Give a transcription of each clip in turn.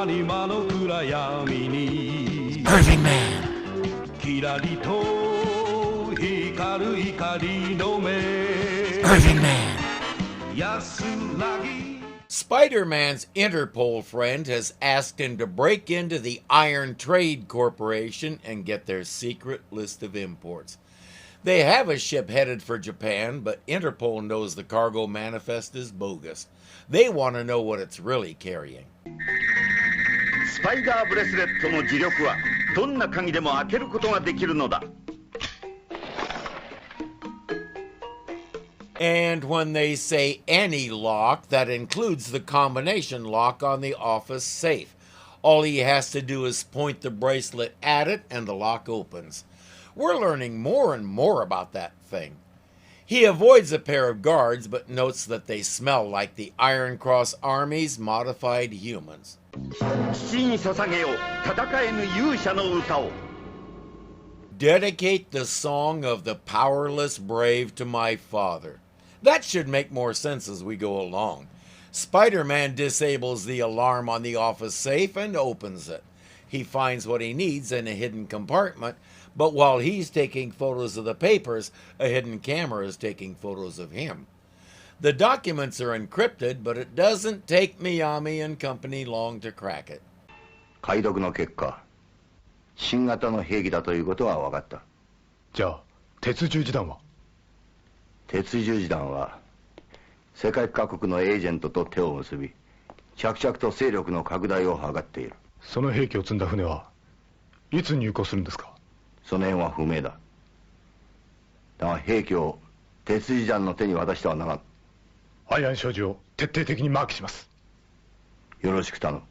Irving Man. Irving Man. Spider-Man's Interpol friend has asked him to break into the Iron Trade Corporation and get their secret list of imports. They have a ship headed for Japan, but Interpol knows the cargo manifest is bogus. They want to know what it's really carrying. スパイダーブレスレットの磁力はどんな鍵でも開けることができるのだ。 And when they say any lock, that includes the combination lock on the office safe. All he has to do is point the bracelet at it and the lock opens. We're learning more and more about that thing. He avoids a pair of guards but notes that they smell like the Iron Cross Army's modified humans. 父に捧げよう戦えぬ勇者の歌を。 Dedicate the song of the powerless brave to my father. That should make more sense as we go along. Spider-Man disables the alarm on the office safe and opens it. He finds what he needs in a hidden compartment, but while he's taking photos of the papers, a hidden camera is taking photos of him. The documents are encrypted, but it doesn't take Miyami and company long to crack it. 解読の結果、新型の兵器だということは分かった。じゃあ、鉄十字弾は？鉄十字弾は世界各国のエージェントと手を結び、着々と勢力の拡大を図っている。その兵器を積んだ船はいつ入港するんですか？その辺は不明だ。だが兵器を鉄十字弾の手に渡してはならん。アイアン商事を徹底的にマークします。よろしく頼む。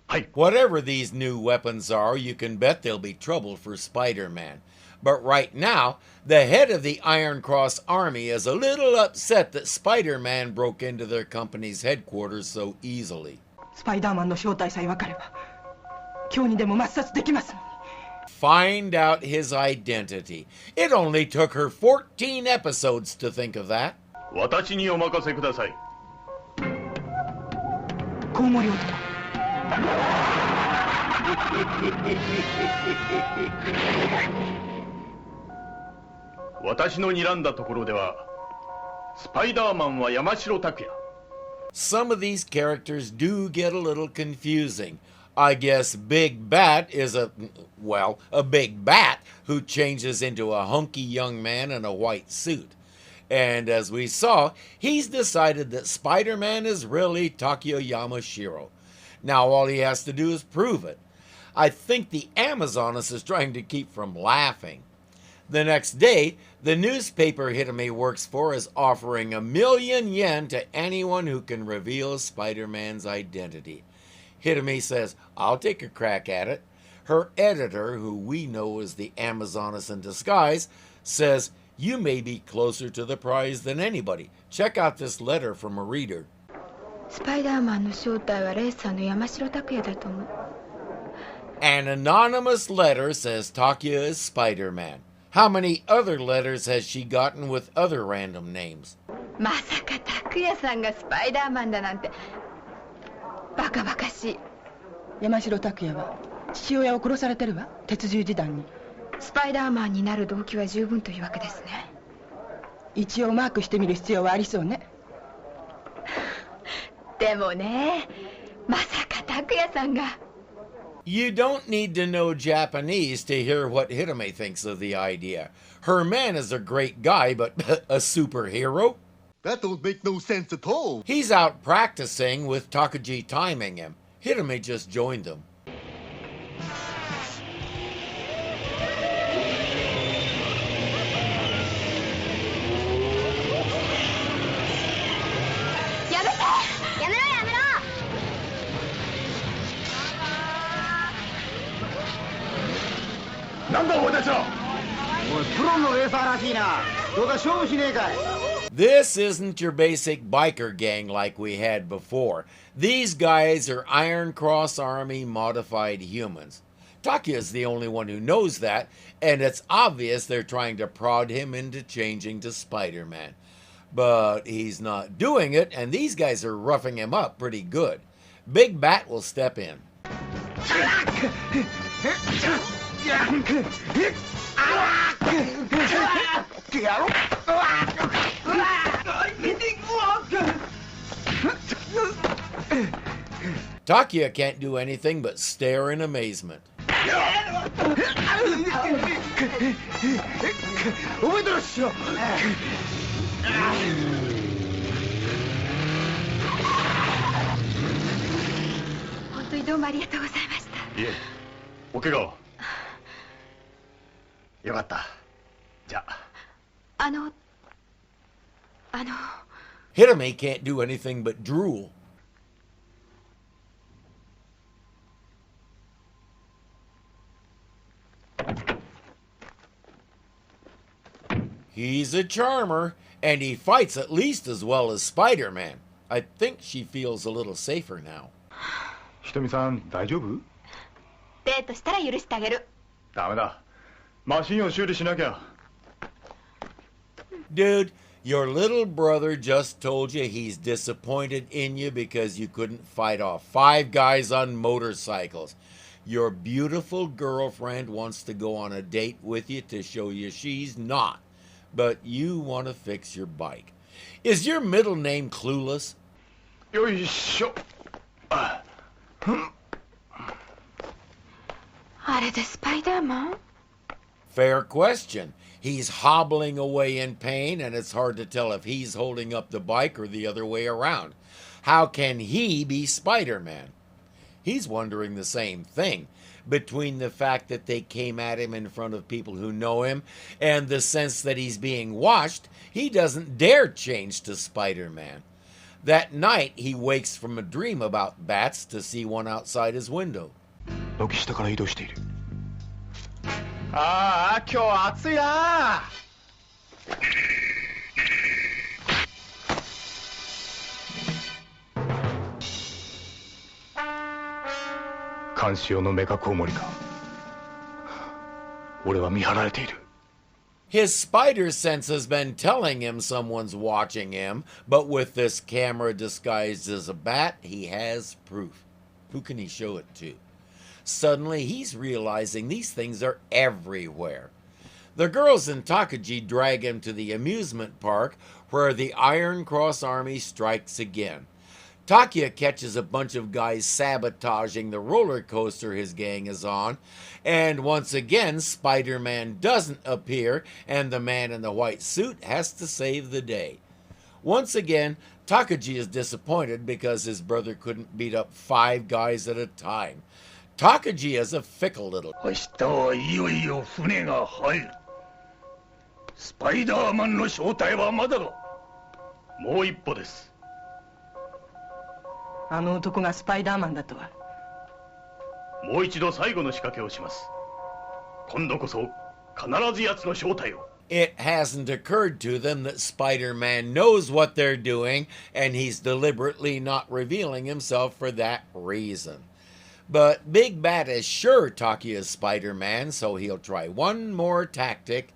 はい。 Whatever these new weapons are, you can bet they'll be trouble for Spider-Man. But right now, the head of the Iron Cross Army is a little upset that Spider-Man broke into their company's headquarters so easily. スパイダーマンの正体さえ分かれば、今日にでも抹殺できますのに。 Find out his identity. It only took her 14 episodes to think of that. 私にお任せください。コウモリ男。私の睨んだところでは、スパイダーマンは山城拓也。 Some of these characters do get a little confusing. I guess Big Bat is a big bat who changes into a hunky young man in a white suit. And as we saw, he's decided that Spider-Man is really Takuya Yamashiro. Now all he has to do is prove it. I think the Amazoness is trying to keep from laughing. The next day, the newspaper Hitome works for is offering 1,000,000 yen to anyone who can reveal Spider-Man's identity. Hitome says, I'll take a crack at it. Her editor, who we know as the Amazoness in disguise, says, you may be closer to the prize than anybody. Check out this letter from a reader. スパイダーマンの正体はレーサーの山城拓也だと思う。 An anonymous letter says Takuya is Spider-Man. How many other letters has she gotten with other random names? まさか拓也さんがスパイダーマンだなんてバカバカしい。山城拓也は父親を殺されてるわ、鉄十字弾に。スパイダーマンになる動機は十分というわけですね。一応マークしてみる必要はありそうね。でもね、まさか拓也さんが。 You don't need to know Japanese to hear what Hitome thinks of the idea. Her man is a great guy, but a superhero? That don't make no sense at all. He's out practicing with Takuji timing him. Hitome just joined them. This isn't your basic biker gang like we had before. These guys are Iron Cross Army modified humans. Takuya's the only one who knows that, and it's obvious they're trying to prod him into changing to Spider-Man. But he's not doing it, and these guys are roughing him up pretty good. Big Bat will step in. Takuya can't do anything but stare in amazement. 覚えてろっしょ。本当にどうもありがとうございました。いえ、お怪我は。よかった。じゃあ。Hitame can't do anything but drool. He's a charmer, and he fights at least as well as Spider-Man. I think she feels a little safer now. ひとみさん、大丈夫？デートしたら許してあげる。ダメだ。マシンを修理しなきゃ。Dude, your little brother just told you he's disappointed in you because you couldn't fight off 5 guys on motorcycles. Your beautiful girlfriend wants to go on a date with you to show you she's not, but you want to fix your bike. Is your middle name Clueless? よいしょ。あれでスパイダーマン？ Fair question. He's hobbling away in pain, and it's hard to tell if he's holding up the bike or the other way around. How can he be Spider-Man? He's wondering the same thing. Between the fact that they came at him in front of people who know him and the sense that he's being watched, he doesn't dare change to Spider-Man. That night, he wakes from a dream about bats to see one outside his window. 軒下から移動している。ああ、今日暑いな。監視用の目かコウモリか。俺は見張られている。His spider sense has been telling him someone's watching him, but with this camera disguised as a bat, he has proof. Who can he show it to? Suddenly, he's realizing these things are everywhere. The girls in Takuji drag him to the amusement park, where the Iron Cross Army strikes again. Takuya catches a bunch of guys sabotaging the roller coaster his gang is on, and once again, Spider-Man doesn't appear, and the man in the white suit has to save the day. Once again, Takuji is disappointed because his brother couldn't beat up 5 guys at a time. Takuji is a fickle little. 明日はいよいよ船が入る。スパイダーマンの正体はまだだ。もう一歩です。あの男がスパイダーマンだとは。もう一度最後の仕掛けをします。今度こそ必ず奴の正体を。It hasn't occurred to them that Spider-Man knows what they're doing, and he's deliberately not revealing himself for that reason. But Big Bat is sure Takuya's Spider-Man, so he'll try one more tactic.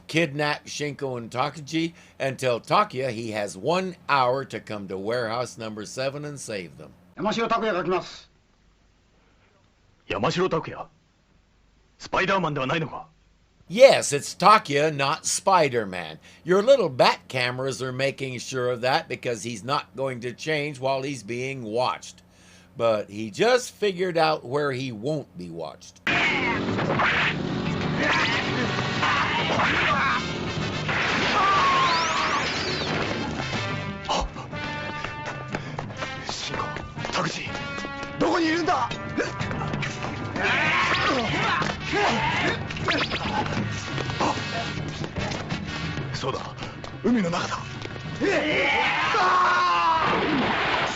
Kidnap Shinko and Takuji and tell Takuya he has 1 hour to come to warehouse number 7 and save them. 山城拓也が来ます。山城拓也？スパイダーマンではないのか？ Yes, it's Takuya, not Spider-Man. Your little bat cameras are making sure of that because he's not going to change while he's being watched. But he just figured out where he won't be watched. シンコ、タクシー、どこにいるんだ？そうだ、海の中だ。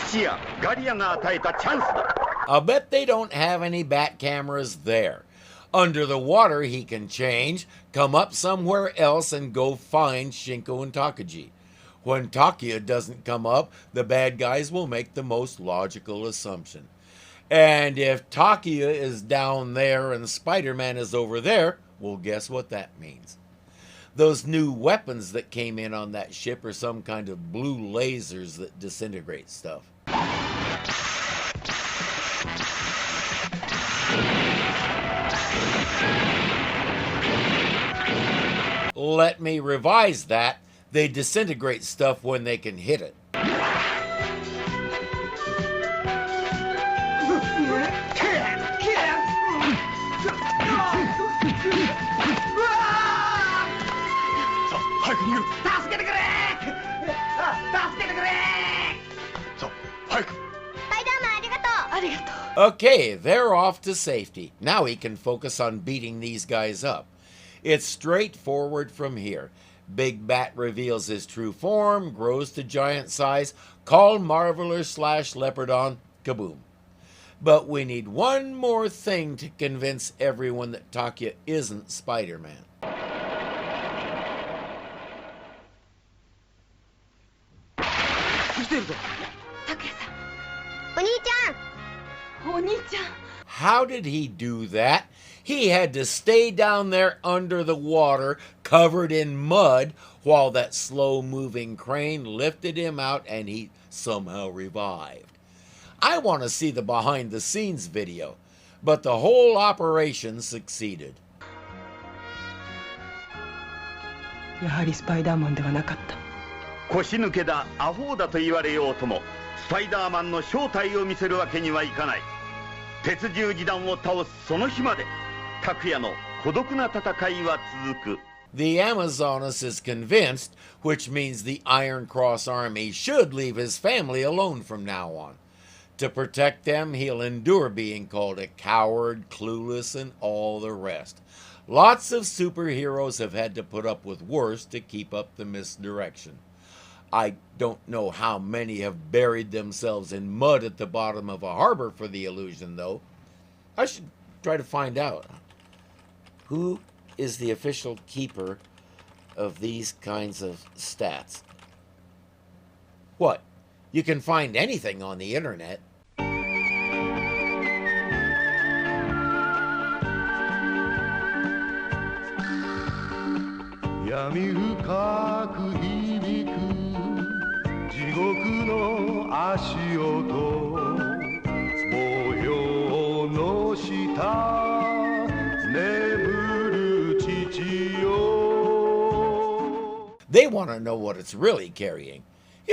父やガリアが与えたチャンスだ。I'll bet they don't have any bat cameras there. Under the water, he can change, come up somewhere else, and go find Shinko and Takuji. When Takuya doesn't come up, the bad guys will make the most logical assumption. And if Takuya is down there and Spider-Man is over there, well, guess what that means? Those new weapons that came in on that ship are some kind of blue lasers that disintegrate stuff. Let me revise that. They disintegrate stuff when they can hit it. Okay, they're off to safety. Now he can focus on beating these guys up. It's straightforward from here. Big Bat reveals his true form, grows to giant size, called Marveler / Leopardon, kaboom. But we need one more thing to convince everyone that Takuya isn't Spider-Man. How did he do that? He had to stay down there under the water, covered in mud, while that slow-moving crane lifted him out and he somehow revived. I want to see the behind-the-scenes video, but the whole operation succeeded. やはりスパイダーマンではなかった。腰抜けだ、アホだと言われようとも、スパイダーマンの正体を見せるわけにはいかない。鉄十字団を倒すその日まで、拓也の孤独な戦いは続く。The Amazonas is convinced, which means the Iron Cross Army should leave his family alone from now on. To protect them, he'll endure being called a coward, clueless, and all the rest. Lots of superheroes have had to put up with worse to keep up the misdirection. I don't know how many have buried themselves in mud at the bottom of a harbor for the illusion, though. I should try to find out. Who is the official keeper of these kinds of stats? What? You can find anything on the internet. They want to know what it's really carrying.